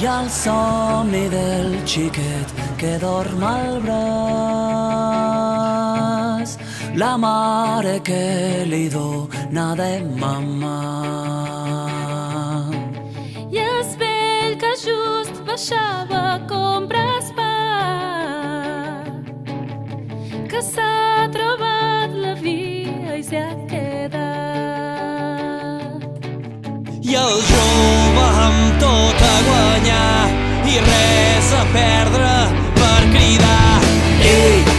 i el somni del xiquet que dorm al braç, la mare que li dona de mamà. I el vell que just baixava a comprar pa, que s'ha trobat la via i s'hi ha quedat. I el jove amb tot a guanyar i res a perdre per cridar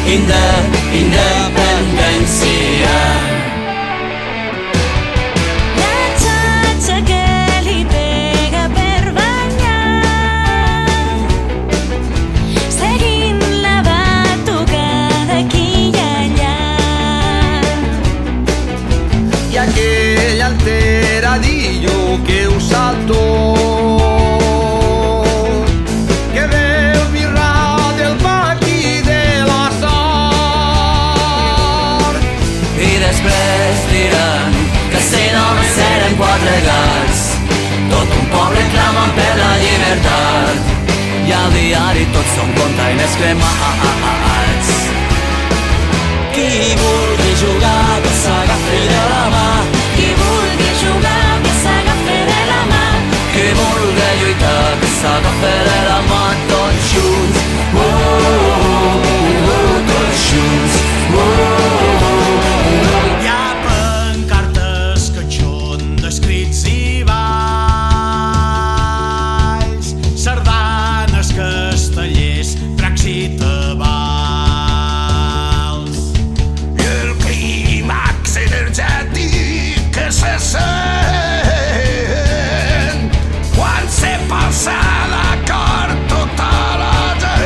independència. La xatxa que li pega per banyar, seguint la batucada aquí i allà. I aquell alteradillo que ho sap tot, que veu birrar del paqui de la sort. I després diran que si només eren 4 gats, tot un poble clamant per la llibertat, i al diari tots són containers cremats. Qui vulgui jugar que s'agafi de la mà, Qui vulgui jugar que s'agafi de la mà, qui vulgui lluitar que s'agafi de la mà, tots junts, tots junts. Hi ha pancartes que són d'escrits i balls, sardanes, castellers, dracs i tabals. I el clímax energètic que se sent quan se passa l'acord tota la gent.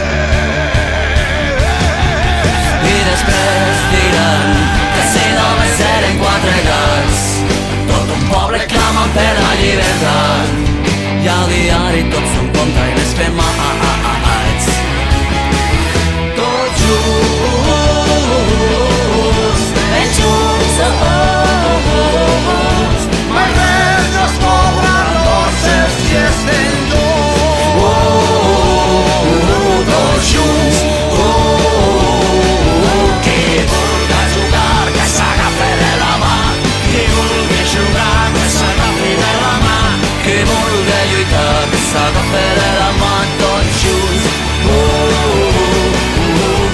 I després diran que si només eren 4 gats, tot un poble clamant per la llibertat, i al diari tots són containers cremats. Tots junts, ben junts, Mai res no es cobran losses i estem tots junts. Qui vulgui jugar que s'agafi de la mà, Qui vulgui jugar que s'agafi de la mà, qui vulgui lluitar que s'agafi de la mà, tots junts.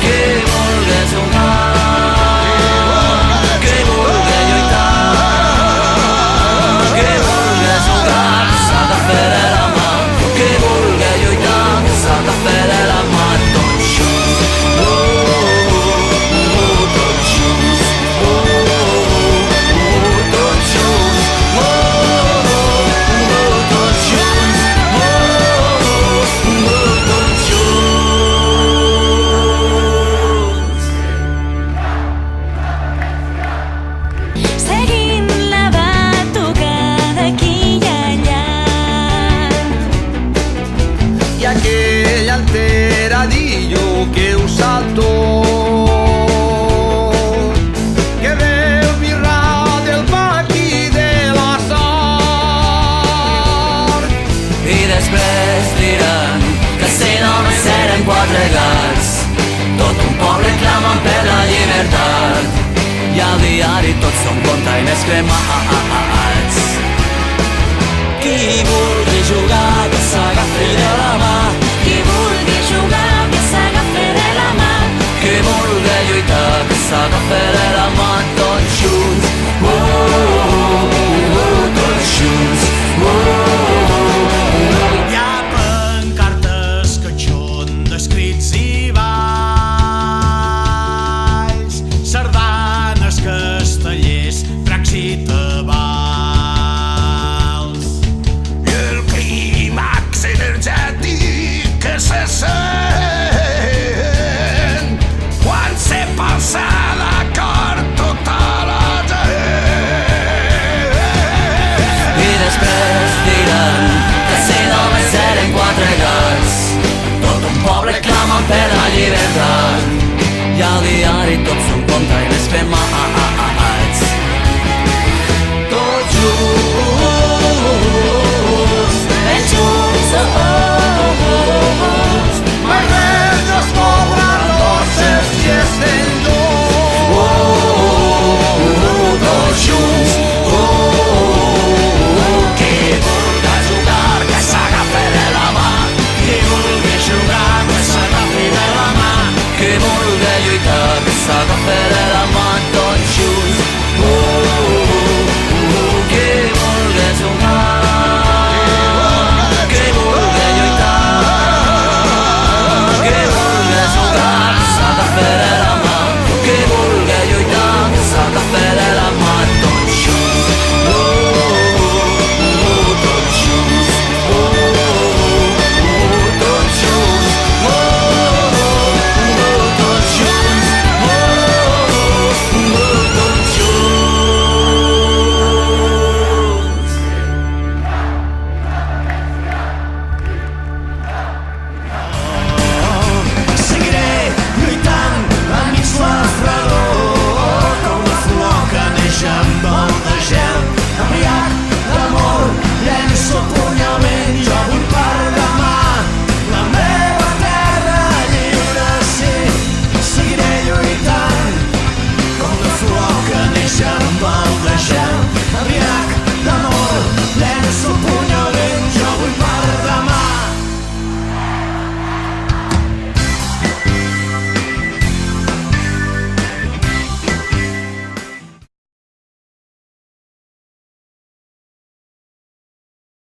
Qui vulgui jugar, qui vulgui lluitar, qui vulgui jugar que s'agafi de la mà, qui vulgui lluitar que s'agafi de la mà, tots junts. Tots junts. Tots junts. Tots junts. Tots junts. seguint la batucada aquí i allà. I aquell alteradillo que ho sap tot, que veu birrar del paqui de la sort. I després diran que si només eren 4 gats, tot un poble clamant per la llibertat, i al diari tots són containers cremats. Qui vulgui jugar que s'agafi de la mà, Qui vulgui jugar que s'agafi de la mà, qui vulgui lluitar que s'agafi de la mà, tots junts. Tots junts. hi ha pancartes que són d'escrits i balls, sardanes, castellers, dracs i tabals. I el clímax energètic que se sent quan se passa l'acord tota la gent. I després diran que si només eren 4 gats, tot un poble clamant per la llibertat, i al diari tots són containers cremats. Tots junts, ben junts, lluita que s'agafa de la mà